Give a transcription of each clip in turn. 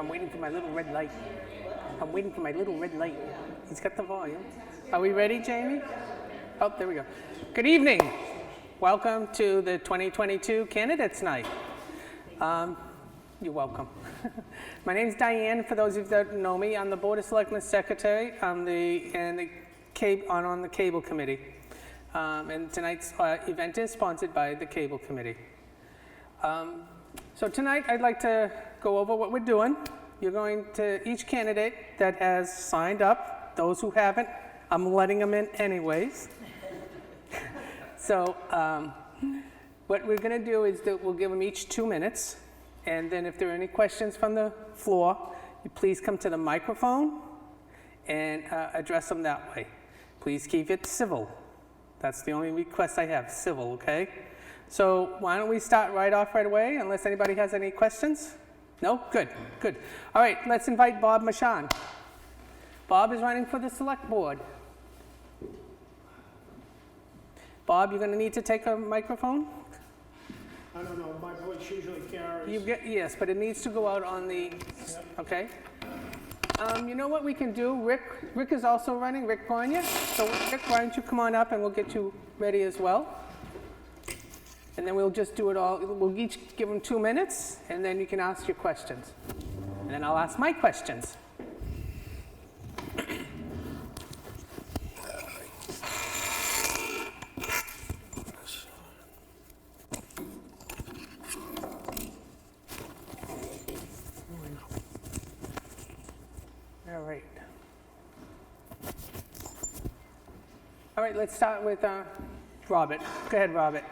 I'm waiting for my little red light. I'm waiting for my little red light. He's got the volume. Are we ready, Jamie? Oh, there we go. Good evening. Welcome to the 2022 Candidates Night. You're welcome. My name's Diane. For those of you that know me, I'm the Board of Selectmen Secretary. I'm on the Cable Committee. And tonight's event is sponsored by the Cable Committee. So tonight I'd like to go over what we're doing. You're going to, each candidate that has signed up, those who haven't, I'm letting them in anyways. So what we're going to do is that we'll give them each 2 minutes. And then if there are any questions from the floor, you please come to the microphone and address them that way. Please keep it civil. That's the only request I have, civil, okay? So why don't we start right off right away, unless anybody has any questions? No? Good, good. All right, let's invite Bob Marchand. Bob is running for the Select Board. Bob, you're going to need to take a microphone? I don't know, my voice usually carries. Yes, but it needs to go out on the, okay? You know what we can do? Rick is also running, Rick Gonya. So Rick, why don't you come on up and we'll get you ready as well. And then we'll just do it all. We'll each give them 2 minutes, and then you can ask your questions. And then I'll ask my questions. All right. All right, let's start with Robert. Go ahead, Robert.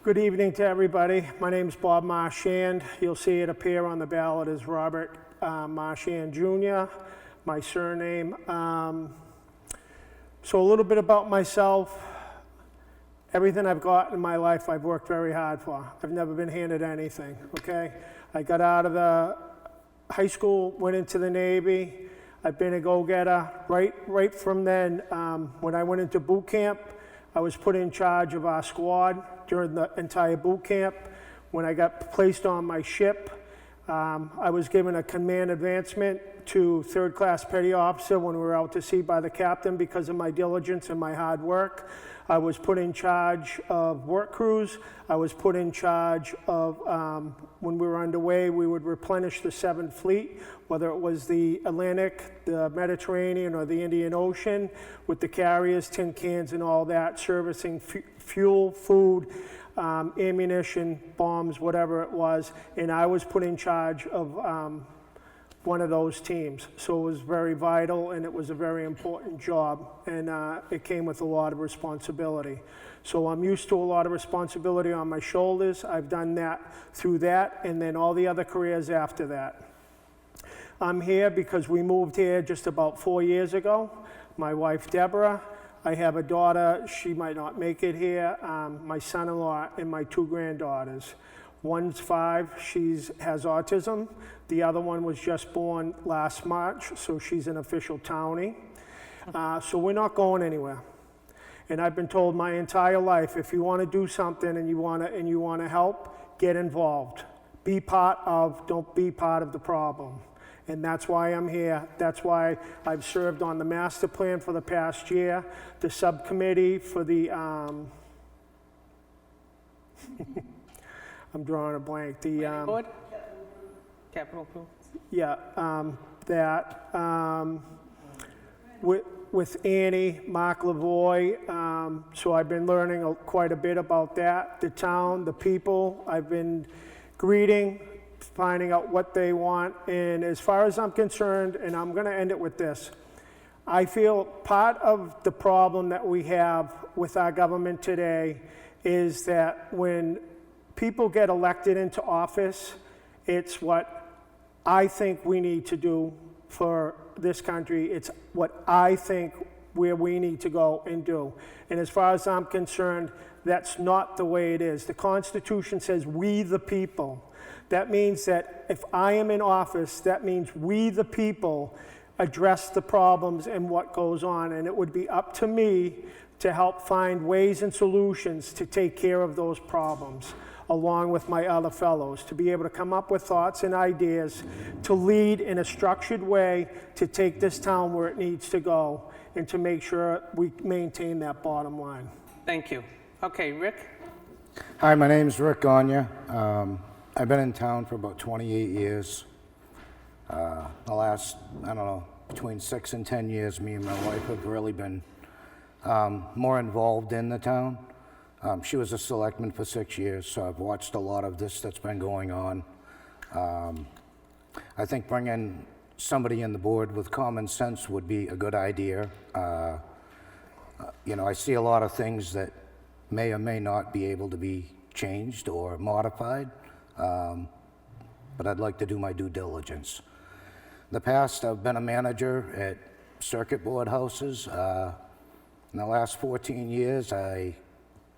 Good evening to everybody. My name's Bob Marchand. You'll see it appear on the ballot as Robert Marchand Jr., my surname. So a little bit about myself. Everything I've got in my life, I've worked very hard for. I've never been handed anything, okay? I got out of the high school, went into the Navy. I've been a go-getter. Right from then, when I went into boot camp, I was put in charge of our squad during the entire boot camp. When I got placed on my ship, I was given a command advancement to third class petty officer when we were out to sea by the captain because of my diligence and my hard work. I was put in charge of work crews. I was put in charge of, when we were underway, we would replenish the 7th Fleet, whether it was the Atlantic, the Mediterranean, or the Indian Ocean, with the carriers, tin cans, and all that, servicing fuel, food, ammunition, bombs, whatever it was. And I was put in charge of one of those teams. So it was very vital, and it was a very important job, and it came with a lot of responsibility. So I'm used to a lot of responsibility on my shoulders. I've done that through that, and then all the other careers after that. I'm here because we moved here just about 4 years ago. My wife, Deborah. I have a daughter, she might not make it here, my son-in-law, and my 2 granddaughters. One's 5, she has autism. The other one was just born last March, so she's an official townie. So we're not going anywhere. And I've been told my entire life, if you want to do something and you want to help, get involved. Be part of, don't be part of the problem. And that's why I'm here. That's why I've served on the master plan for the past year, the subcommittee for the, I'm drawing a blank. The Board? Capital Pool? Yeah, with Annie, Mark Lavoie. So I've been learning quite a bit about that, the town, the people. I've been greeting, finding out what they want. And as far as I'm concerned, and I'm going to end it with this, I feel part of the problem that we have with our government today is that when people get elected into office, it's what I think we need to do for this country. It's what I think where we need to go and do. And as far as I'm concerned, that's not the way it is. The Constitution says we the people. That means that if I am in office, that means we the people address the problems and what goes on. And it would be up to me to help find ways and solutions to take care of those problems. along with my other fellows, to be able to come up with thoughts and ideas, to lead in a structured way, to take this town where it needs to go, and to make sure we maintain that bottom line. Thank you. Okay, Rick? Hi, my name's Rick Gagne. I've been in town for about 28 years. The last, I don't know, between 6 and 10 years, me and my wife have really been more involved in the town. She was a selectman for 6 years, so I've watched a lot of this that's been going on. I think bringing somebody in the board with common sense would be a good idea. You know, I see a lot of things that may or may not be able to be changed or modified, but I'd like to do my due diligence. In the past, I've been a manager at circuit board houses. In the last 14 years, I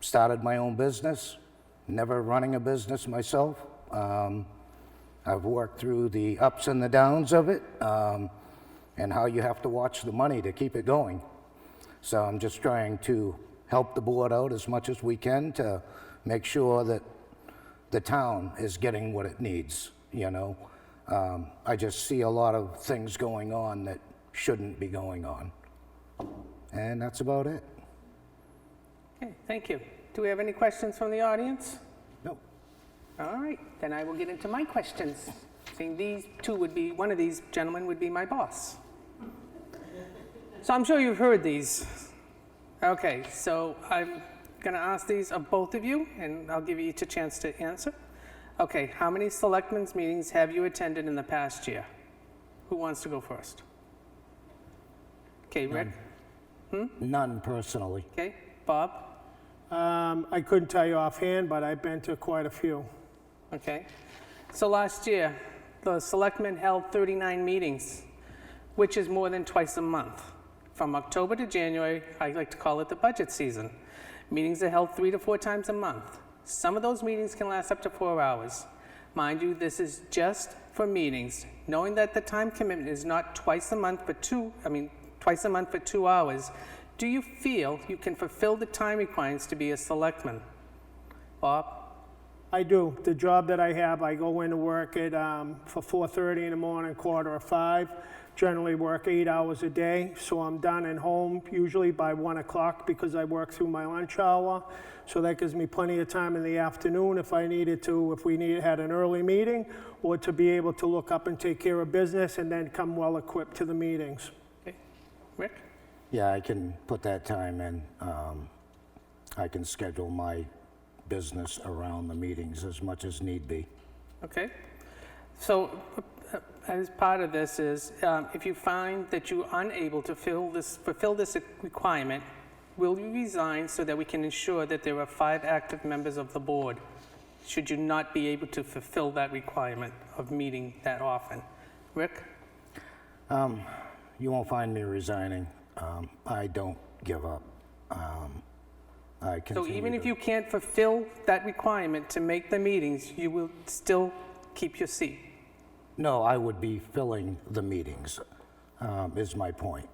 started my own business, never running a business myself. I've worked through the ups and the downs of it, and how you have to watch the money to keep it going. So I'm just trying to help the board out as much as we can to make sure that the town is getting what it needs, you know. I just see a lot of things going on that shouldn't be going on. And that's about it. Okay, thank you. Do we have any questions from the audience? No. All right, then I will get into my questions. Seeing these two would be, one of these gentlemen would be my boss. So I'm sure you've heard these. Okay, so I'm gonna ask these of both of you, and I'll give you each a chance to answer. Okay, how many selectmen's meetings have you attended in the past year? Who wants to go first? Okay, Rick? None personally. Okay, Bob? I couldn't tell you offhand, but I've been to quite a few. Okay. So last year, the selectmen held 39 meetings, which is more than twice a month. From October to January, I like to call it the budget season. Meetings are held 3 to 4 times a month. Some of those meetings can last up to 4 hours. Mind you, this is just for meetings. Knowing that the time commitment is not twice a month for 2 hours, do you feel you can fulfill the time requirements to be a selectman? Bob? I do. The job that I have, I go into work at for 4:30 in the morning, 4:45. Generally work 8 hours a day, so I'm done and home usually by 1 o'clock because I work through my lunch hour. So that gives me plenty of time in the afternoon if I needed to, if we had an early meeting, or to be able to look up and take care of business and then come well equipped to the meetings. Okay. Rick? Yeah, I can put that time in. I can schedule my business around the meetings as much as need be. Okay. So as part of this is, if you find that you're unable to fulfill this requirement, will you resign so that we can ensure that there are 5 active members of the board, should you not be able to fulfill that requirement of meeting that often? Rick? You won't find me resigning. I don't give up. I So continue even if to- you can't fulfill that requirement to make the meetings, you will still keep your seat? No, I would be filling the meetings, is my point,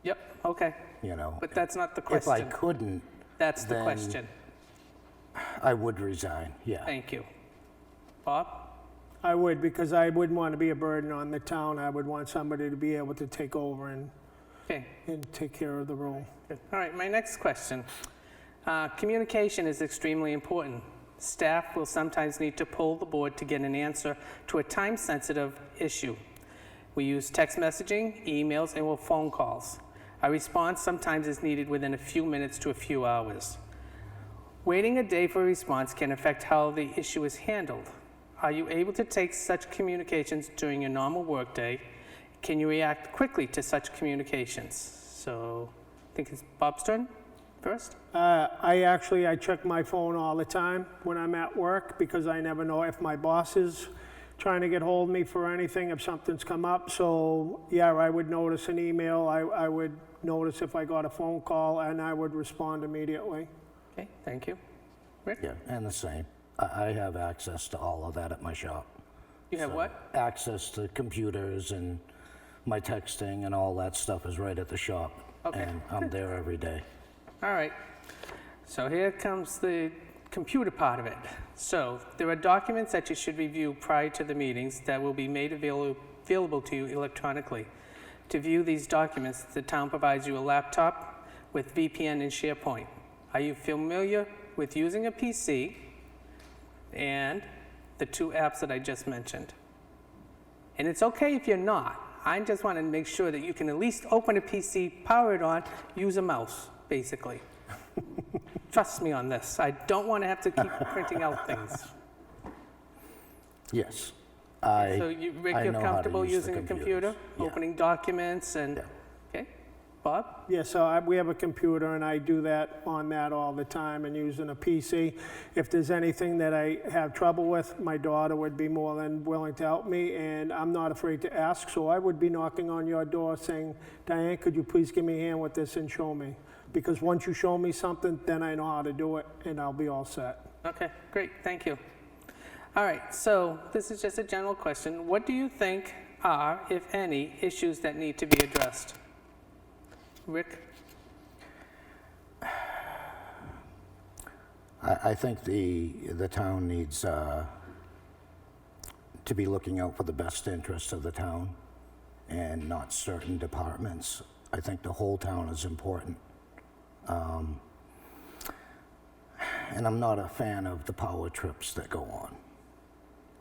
Yep, okay. you know. But that's not the If I question. couldn't, That's the then- question. I would resign, yeah. Thank you. Bob? I would, because I wouldn't want to be a burden on the town. I would want somebody to be able to take over and Okay. take care of the role. Good. All right, my next question. Communication is extremely important. Staff will sometimes need to pull the board to get an answer to a time-sensitive issue. We use text messaging, emails, and phone calls. A response sometimes is needed within a few minutes to a few hours. Waiting a day for a response can affect how the issue is handled. Are you able to take such communications during your normal workday? Can you react quickly to such communications? So I think it's Bob's turn first. I check my phone all the time when I'm at work because I never know if my boss is trying to get hold of me for anything, if something's come up. So yeah, I would notice an email, I would notice if I got a phone call, and I would respond immediately. Okay, thank you. Rick? Yeah, and the same. I have access to all of that at my shop. You have So, what? Access to computers, and my texting and all that stuff is right at the shop. Okay. And I'm there every day. All right. So here comes the computer part of it. So there are documents that you should review prior to the meetings that will be made available to you electronically. To view these documents, the town provides you a laptop with VPN and SharePoint. Are you familiar with using a PC and the two apps that I just mentioned? And it's okay if you're not. I just want to make sure that you can at least open a PC, power it on, use a mouse, basically. Trust me on this. I don't want to have to keep printing out things. Yes. So I Rick, you're know how to comfortable use the using a computer, computers. Yeah. opening documents and, Yeah. okay? Bob? Yeah, so we have a computer, and I do that on that all the time and using a PC. If there's anything that I have trouble with, my daughter would be more than willing to help me, and I'm not afraid to ask. So I would be knocking on your door saying, Diane, could you please give me a hand with this and show me? Because once you show me something, then I know how to do it, and I'll be all set. Okay, great, thank you. All right, so this is just a general question. What do you think are, if any, issues that need to be addressed? Rick? I think the town needs to be looking out for the best interests of the town and not certain departments. I think the whole town is important. And I'm not a fan of the power trips that go on.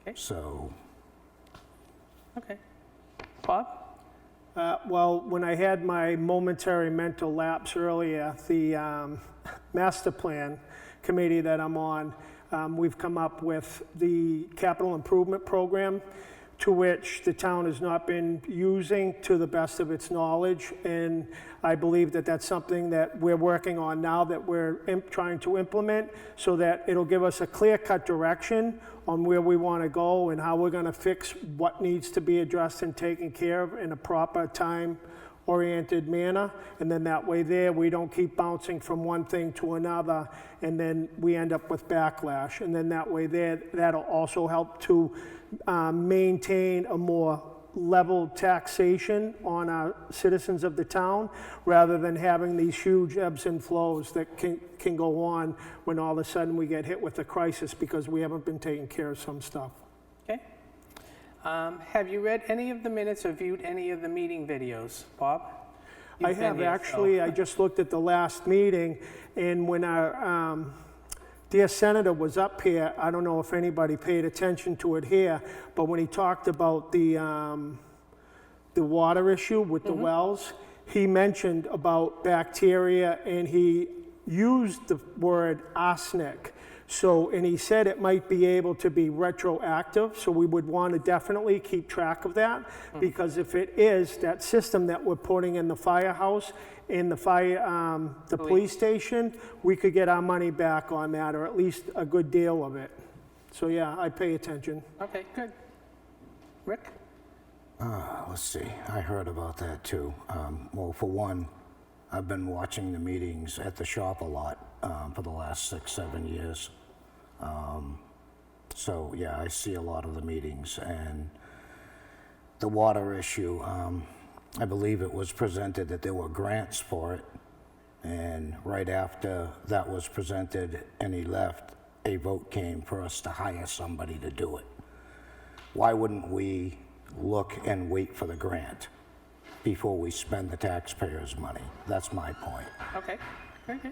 Okay. So, Okay. Bob? Well, when I had my momentary mental lapse earlier, the master plan committee that I'm on, we've come up with the capital improvement program, to which the town has not been using to the best of its knowledge. And I believe that that's something that we're working on now, that we're trying to implement, so that it'll give us a clear-cut direction on where we want to go and how we're going to fix what needs to be addressed and taken care of in a proper time-oriented manner. And then that way there, we don't keep bouncing from one thing to another, and then we end up with backlash. And then that way there, that'll also help to maintain a more level taxation on our citizens of the town, rather than having these huge ebbs and flows that can go on when all of a sudden we get hit with a crisis because we haven't been taking care of some stuff. Okay. Have you read any of the minutes or viewed any of the meeting videos, Bob? I You've been have here, so- actually. I just looked at the last meeting, and when our dear senator was up here, I don't know if anybody paid attention to it here, but when he talked about the water issue with the wells, he mentioned about bacteria, and he used the word arsenic. So, and he said it might be able to be retroactive, so we would want to definitely keep track of that, because if it is, that system that we're putting in the firehouse, in the police station, we could get our money back on that, or at least a good deal of it. So yeah, I pay attention. Okay, good. Rick? let's see, I heard about that too. Well, for one, I've been watching the meetings at the shop a lot for the last 6-7 years. So yeah, I see a lot of the meetings, and the water issue, I believe it was presented that there were grants for it, and right after that was presented and he left, a vote came for us to hire somebody to do it. Why wouldn't we look and wait for the grant before we spend the taxpayers' money? That's my point. Okay, very good.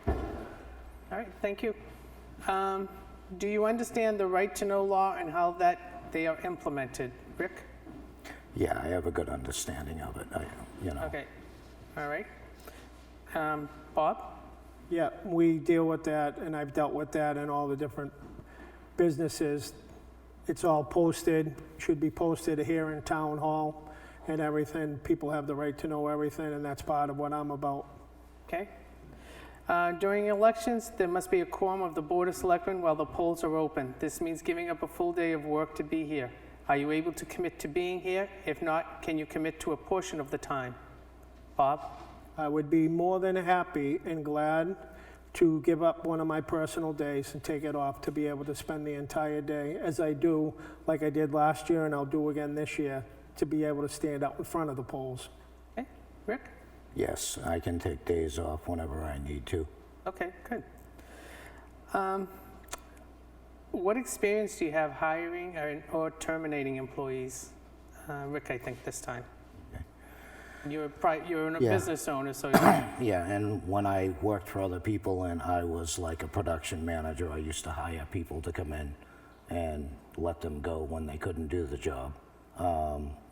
All right, thank you. Do you understand the right-to-know law and how that they are implemented? Rick? Yeah, I have a good understanding of it, you know. Okay, all right. Bob? Yeah, we deal with that, and I've dealt with that in all the different businesses. It's all posted, should be posted here in Town Hall and everything. People have the right to know everything, and that's part of what I'm about. Okay. During elections, there must be a quorum of the Board of Selectmen while the polls are open. This means giving up a full day of work to be here. Are you able to commit to being here? If not, can you commit to a portion of the time? Bob? I would be more than happy and glad to give up one of my personal days and take it off to be able to spend the entire day, as I do, like I did last year and I'll do again this year, to be able to stand out in front of the polls. Okay, Rick? Yes, I can take days off whenever I need to. Okay, good. What experience do you have hiring or terminating employees? Rick, I think this time. You're a Yeah. business owner, so Yeah, and when I worked for other people and I was like a production manager, I used to hire people to come in and let them go when they couldn't do the job.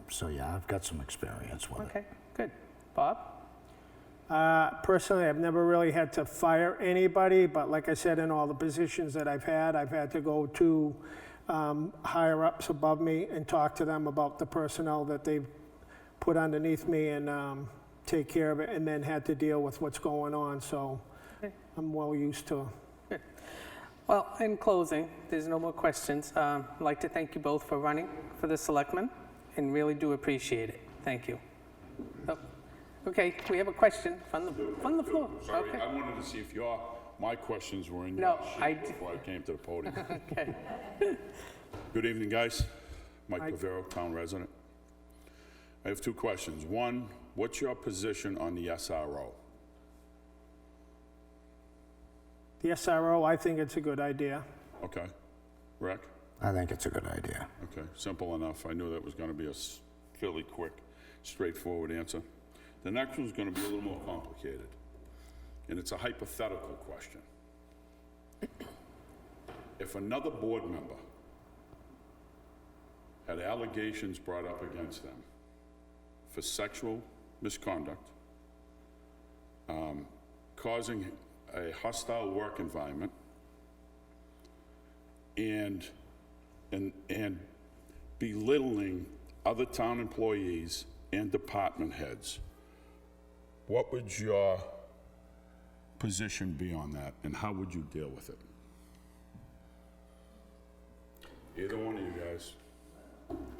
So yeah, I've got some experience with it. okay, good. Bob? Personally, I've never really had to fire anybody, but like I said, in all the positions that I've had to go to higher ups above me and talk to them about the personnel that they've put underneath me and take care of it, and then had to deal with what's going on, so Okay. I'm well used to. Well, in closing, there's no more questions. I'd like to thank you both for running for the selectmen, and really do appreciate it. Thank you. Oh, okay, we have a question from the floor. Sorry, Okay. I wanted to see if my questions were in No, your I sheet d- before I came to the podium. Okay. Good evening, guys. Mike Pavero, town resident. I have two questions. One, what's your position on the SRO? The SRO, I think it's a good idea. Okay. Rick? I think it's a good idea. Okay, simple enough. I knew that was going to be a fairly quick, straightforward answer. The next one's going to be a little more complicated, and it's a hypothetical question. If another board member had allegations brought up against them for sexual misconduct, causing a hostile work environment, and belittling other town employees and department heads, what would your position be on that, and how would you deal with it? Either one of you guys.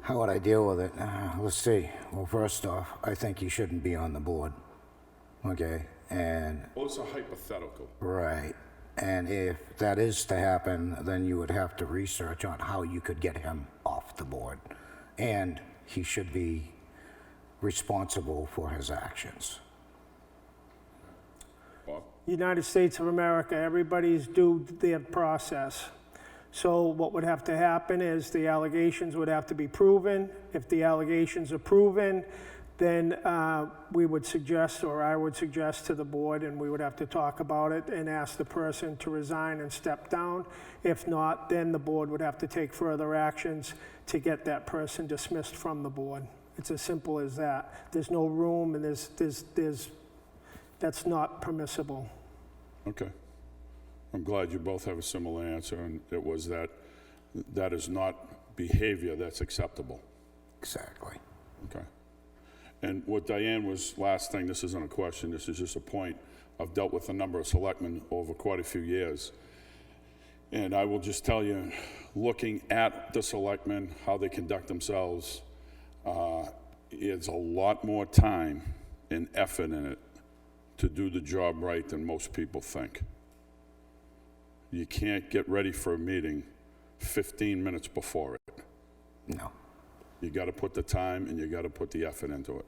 How would I deal with it? Let's see. Well, first off, I think he shouldn't be on the board. Okay, and Well, it's a hypothetical. right. And if that is to happen, then you would have to research on how you could get him off the board. And he should be responsible for his actions. Bob? United States of America, everybody's due their process. So what would have to happen is the allegations would have to be proven. If the allegations are proven, then we would suggest, or I would suggest to the board, and we would have to talk about it and ask the person to resign and step down. If not, then the board would have to take further actions to get that person dismissed from the board. It's as simple as that. There's no room, and that's not permissible. Okay. I'm glad you both have a similar answer, and it was that is not behavior that's acceptable. Exactly. Okay. And what Diane was, last thing, this isn't a question, this is just a point. I've dealt with a number of selectmen over quite a few years. And I will just tell you, looking at the selectmen, how they conduct themselves, it's a lot more time and effort in it to do the job right than most people think. You can't get ready for a meeting 15 minutes before it. No. You got to put the time and you got to put the effort into it.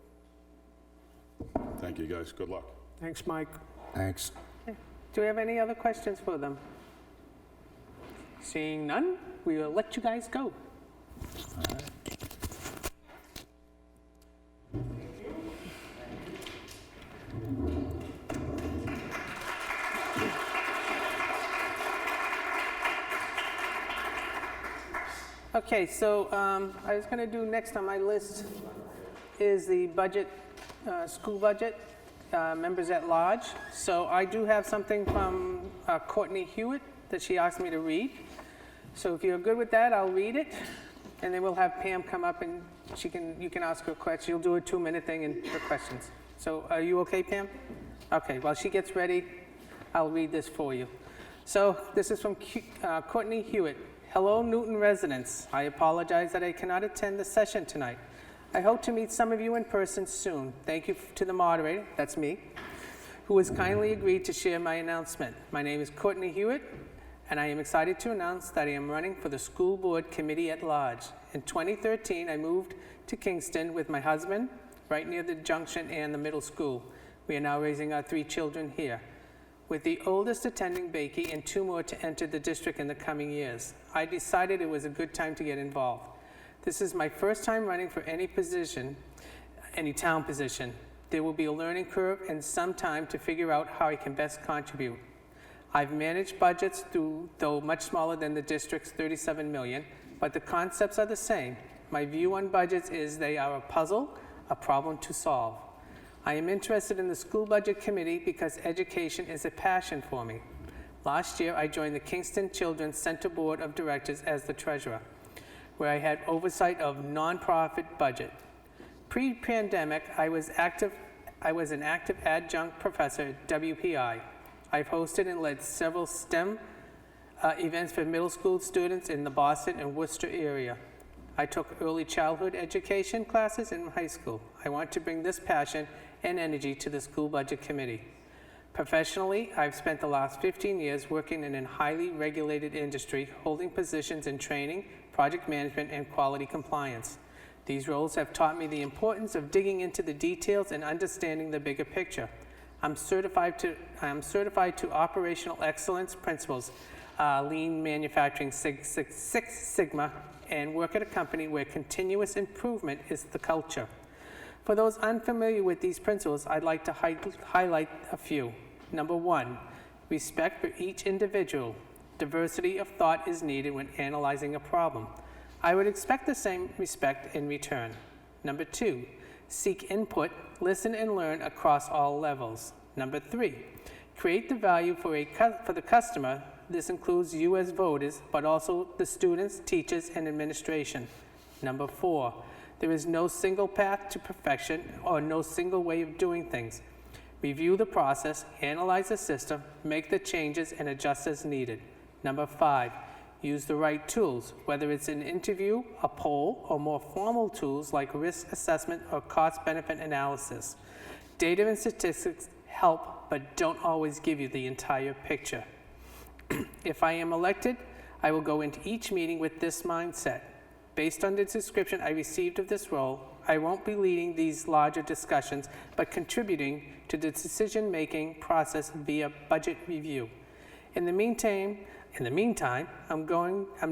Thank you, guys. Good luck. Thanks, Mike. Thanks. Do we have any other questions for them? Seeing none, we will let you guys go. Okay, so I was going to do next on my list is the budget, school budget, members at large. So I do have something from Courtney Hewitt that she asked me to read. So if you're good with that, I'll read it, and then we'll have Pam come up and you can ask her questions. She'll do a 2-minute thing and her questions. So are you okay, Pam? Okay, while she gets ready, I'll read this for you. So this is from Courtney Hewitt. Hello, Newton residents. I apologize that I cannot attend the session tonight. I hope to meet some of you in person soon. Thank you to the moderator, that's me, who has kindly agreed to share my announcement. My name is Courtney Hewitt, and I am excited to announce that I am running for the School Board Committee at Large. In 2013, I moved to Kingston with my husband, right near the junction and the middle school. We are now raising our 3 children here. with the oldest attending Bakey and 2 more to enter the district in the coming years. I decided it was a good time to get involved. This is my first time running for any position, any town position. There will be a learning curve and some time to figure out how I can best contribute. I've managed budgets though much smaller than the district's 37 million, but the concepts are the same. My view on budgets is they are a puzzle, a problem to solve. I am interested in the school budget committee because education is a passion for me. Last year, I joined the Kingston Children's Center Board of Directors as the treasurer, where I had oversight of nonprofit budget. Pre-pandemic, I was an active adjunct professor at WPI. I've hosted and led several STEM events for middle school students in the Boston and Worcester area. I took early childhood education classes in high school. I want to bring this passion and energy to the school budget committee. Professionally, I've spent the last 15 years working in a highly regulated industry, holding positions in training, project management, and quality compliance. These roles have taught me the importance of digging into the details and understanding the bigger picture. I'm certified to operational excellence principles, lean manufacturing, Six Sigma, and work at a company where continuous improvement is the culture. For those unfamiliar with these principles, I'd like to highlight a few. Number 1, respect for each individual. Diversity of thought is needed when analyzing a problem. I would expect the same respect in return. Number 2, seek input, listen and learn across all levels. Number 3, create the value for the customer. This includes you as voters, but also the students, teachers, and administration. Number 4, there is no single path to perfection or no single way of doing things. Review the process, analyze the system, make the changes, and adjust as needed. Number 5, use the right tools, whether it's an interview, a poll, or more formal tools like risk assessment or cost-benefit analysis. Data and statistics help, but don't always give you the entire picture. If I am elected, I will go into each meeting with this mindset. Based on the description I received of this role, I won't be leading these larger discussions, but contributing to the decision-making process via budget review. In the meantime, I'm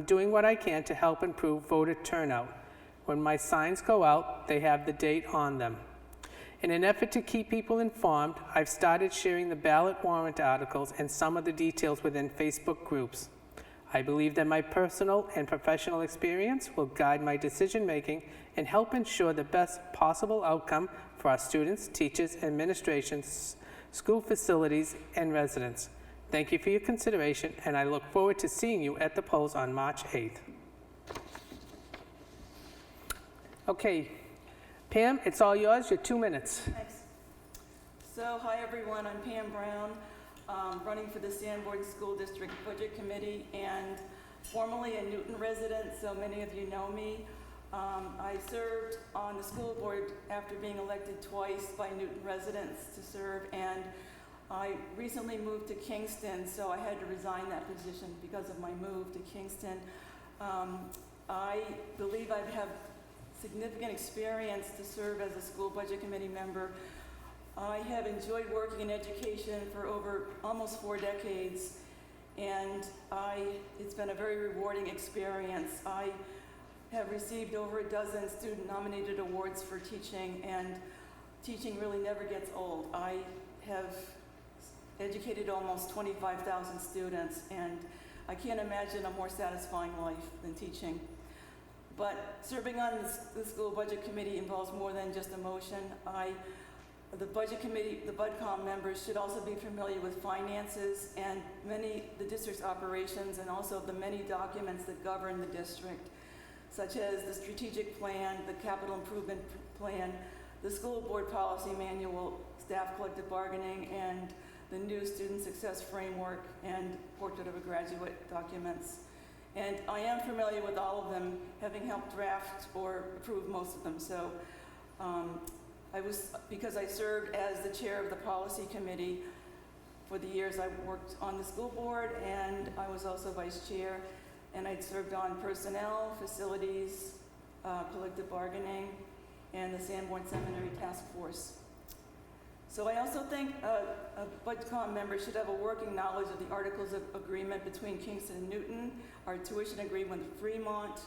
doing what I can to help improve voter turnout. When my signs go out, they have the date on them. In an effort to keep people informed, I've started sharing the ballot warrant articles and some of the details within Facebook groups. I believe that my personal and professional experience will guide my decision-making and help ensure the best possible outcome for our students, teachers, administrations, school facilities, and residents. Thank you for your consideration, and I look forward to seeing you at the polls on March 8th. Okay, Pam, it's all yours, your 2 minutes. Thanks. So, hi everyone, I'm Pam Brown, running for the Sanborn School District Budget Committee and formerly a Newton resident, so many of you know me. I served on the school board after being elected twice by Newton residents to serve, and I recently moved to Kingston, so I had to resign that position because of my move to Kingston. I believe I have significant experience to serve as a school budget committee member. I have enjoyed working in education for over almost 4 decades, and it's been a very rewarding experience. I have received over a dozen student-nominated awards for teaching, and teaching really never gets old. I have educated almost 25,000 students, and I can't imagine a more satisfying life than teaching. But serving on the school budget committee involves more than just emotion. The budget committee, the BudCom members should also be familiar with finances and the district's operations, and also the many documents that govern the district, such as the strategic plan, the capital improvement plan, the school board policy manual, staff collective bargaining, and the new student success framework and portrait of a graduate documents. And I am familiar with all of them, having helped draft or approve most of them. So because I served as the chair of the policy committee for the years I worked on the school board, and I was also vice chair, and I'd served on personnel, facilities, collective bargaining, and the Sanborn Seminary Task Force. So I also think a BudCom member should have a working knowledge of the Articles of Agreement between Kingston and Newton, our tuition agreement with Fremont,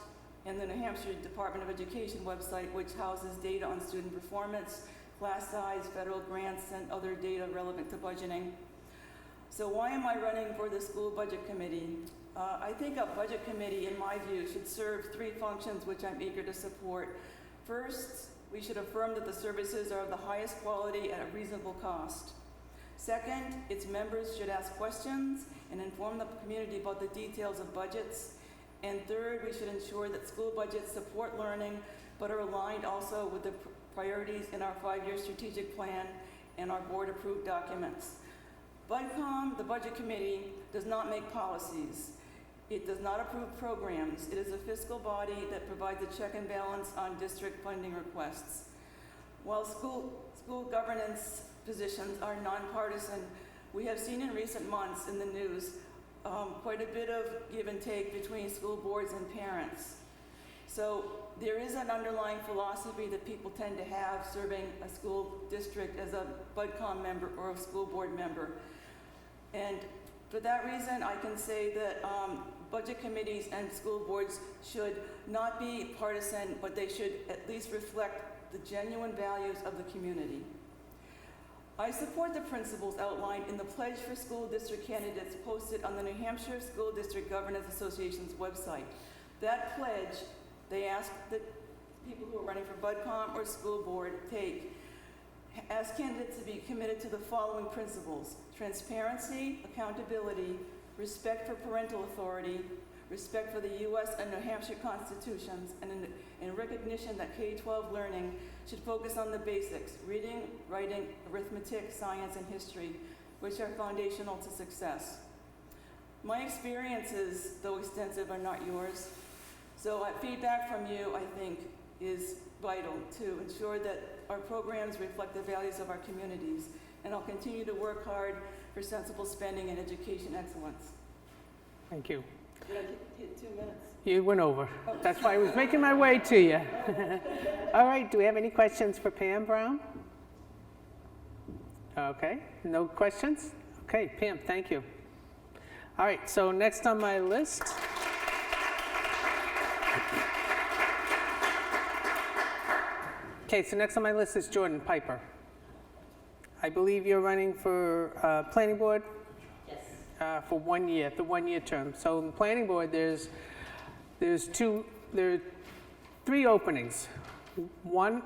and the New Hampshire Department of Education website, which houses data on student performance, class size, federal grants, and other data relevant to budgeting. So why am I running for the school budget committee? I think a budget committee, in my view, should serve three functions which I'm eager to support. First, we should affirm that the services are of the highest quality at a reasonable cost. Second, its members should ask questions and inform the community about the details of budgets. And third, we should ensure that school budgets support learning, but are aligned also with the priorities in our 5-year strategic plan and our board-approved documents. BudCom, the Budget Committee, does not make policies. It does not approve programs. It is a fiscal body that provides a check and balance on district funding requests. While school governance positions are nonpartisan, we have seen in recent months in the news quite a bit of give and take between school boards and parents. So there is an underlying philosophy that people tend to have serving a school district as a BudCom member or a school board member. And for that reason, I can say that budget committees and school boards should not be partisan, but they should at least reflect the genuine values of the community. I support the principles outlined in the Pledge for School District Candidates posted on the New Hampshire School District Governance Association's website. That pledge, they ask that people who are running for BudCom or school board take, as candidates to be committed to the following principles: transparency, accountability, respect for parental authority, respect for the U.S. and New Hampshire constitutions, and recognition that K-12 learning should focus on the basics: reading, writing, arithmetic, science, and history, which are foundational to success. My experiences, though extensive, are not yours. So feedback from you, I think, is vital to ensure that our programs reflect the values of our communities. And I'll continue to work hard for sensible spending and education excellence. Thank you. Did I hit 2 minutes? You went over. That's why I was making my way to you. All right, do we have any questions for Pam Brown? Okay, no questions? Okay, Pam, thank you. All right, so next on my list. Okay, so next on my list is Jordan Piper. I believe you're running for planning board? Yes. For 1 year, the 1 year term. So in the planning board, there are 3 openings. One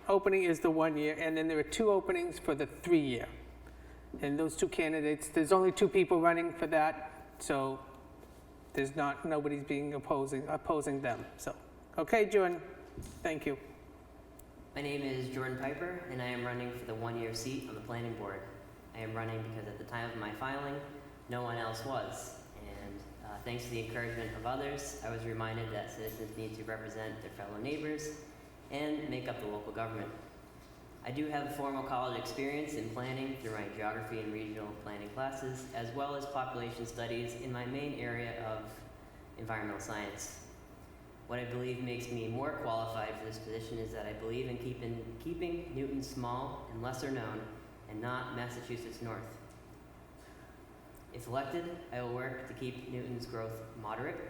opening is the 1 year, and then there are 2 openings for the 3 year. And those 2 candidates, there's only 2 people running for that, so nobody's being opposing them. So, okay, Jordan, thank you. My name is Jordan Piper, and I am running for the 1 year seat on the planning board. I am running because at the time of my filing, no one else was. And thanks to the encouragement of others, I was reminded that citizens need to represent their fellow neighbors and make up the local government. I do have formal college experience in planning through my geography and regional planning classes, as well as population studies in my main area of environmental science. What I believe makes me more qualified for this position is that I believe in keeping Newton small and lesser known, and not Massachusetts North. If elected, I will work to keep Newton's growth moderate,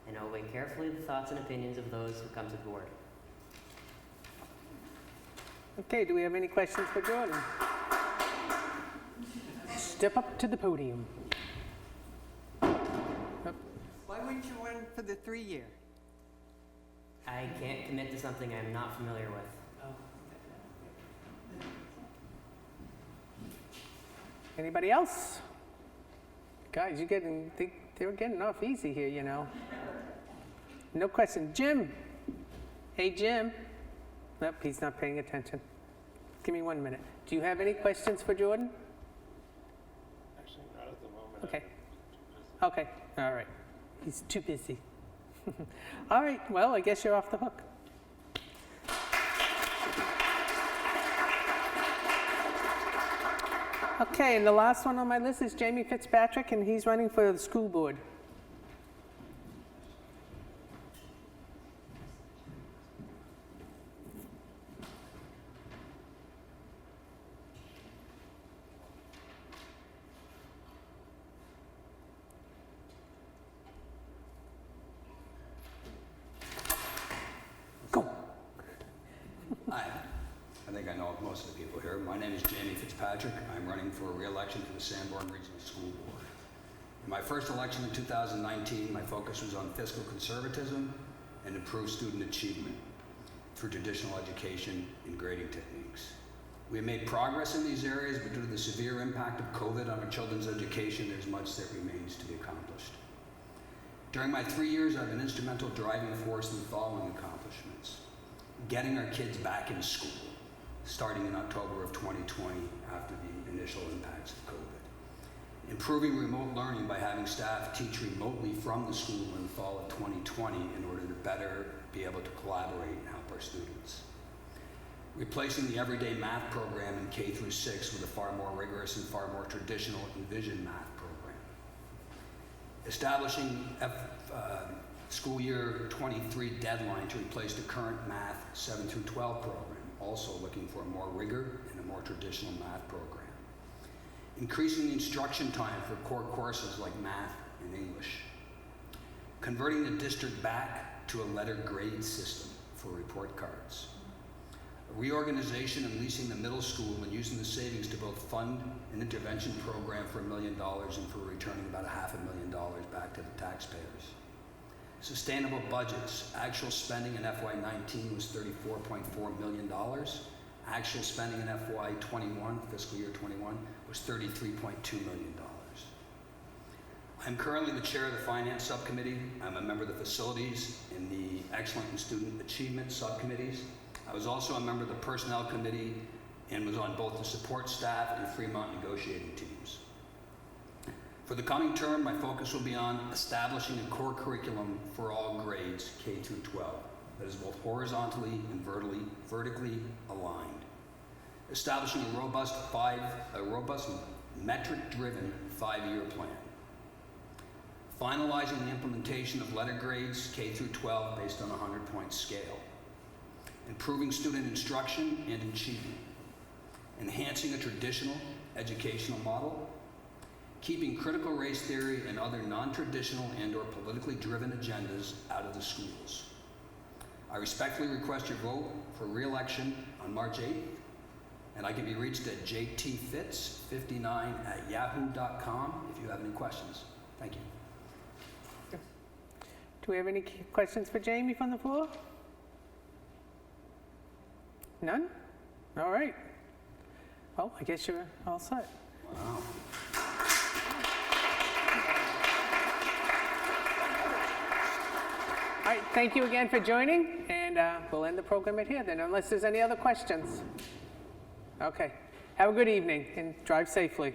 and I will weigh carefully the thoughts and opinions of those who come to the board. Okay, do we have any questions for Jordan? Step up to the podium. Why wouldn't you run for the 3 year? I can't commit to something I'm not familiar with. Anybody else? Guys, they're getting off easy here, you know. No question. Jim. Hey, Jim. Nope, he's not paying attention. Give me 1 minute. Do you have any questions for Jordan? Actually, not at the moment. Okay. Okay, all right. He's too busy. All right, well, I guess you're off the hook. Okay, and the last one on my list is Jamie Fitzpatrick, and he's running for the school board. Hi, I think I know most of the people here. My name is Jamie Fitzpatrick. I'm running for re-election to the Sanborn Regional School Board. In my first election in 2019, my focus was on fiscal conservatism and improved student achievement through traditional education and grading techniques. We have made progress in these areas, but due to the severe impact of COVID on our children's education, there's much that remains to be accomplished. During my 3 years, I've been instrumental driving force in the following accomplishments: getting our kids back in school, starting in October of 2020 after the initial impacts of COVID. Improving remote learning by having staff teach remotely from the school in the fall of 2020 in order to better be able to collaborate and help our students. Replacing the everyday math program in K through 6 with a far more rigorous and far more traditional Envision math program. Establishing school year 23 deadline to replace the current math 7 through 12 program, also looking for more rigor and a more traditional math program. Increasing the instruction time for core courses like math and English. Converting the district back to a letter grade system for report cards. A reorganization and leasing the middle school and using the savings to both fund an intervention program for $1 million and for returning about $500,000 back to the taxpayers. Sustainable budgets. Actual spending in FY19 was $34.4 million. Actual spending in FY21, fiscal year 21, was $33.2 million. I'm currently the chair of the Finance Subcommittee. I'm a member of the Facilities and the Excellent and Student Achievement Subcommittees. I was also a member of the Personnel Committee and was on both the support staff and Fremont negotiating teams. For the coming term, my focus will be on establishing a core curriculum for all grades K through 12 that is both horizontally and vertically aligned. Establishing a robust metric-driven 5-year plan. Finalizing the implementation of letter grades K through 12 based on a 100-point scale. Improving student instruction and achievement. Enhancing a traditional educational model. Keeping critical race theory and other non-traditional and/or politically driven agendas out of the schools. I respectfully request your vote for re-election on March 8th, and I can be reached at jtfitz59@yahoo.com if you have any questions. Thank you. Do we have any questions for Jamie from the floor? None? All right. Well, I guess you're all set. Wow. All right, thank you again for joining, and we'll end the program right here then, unless there's any other questions. Okay, have a good evening and drive safely.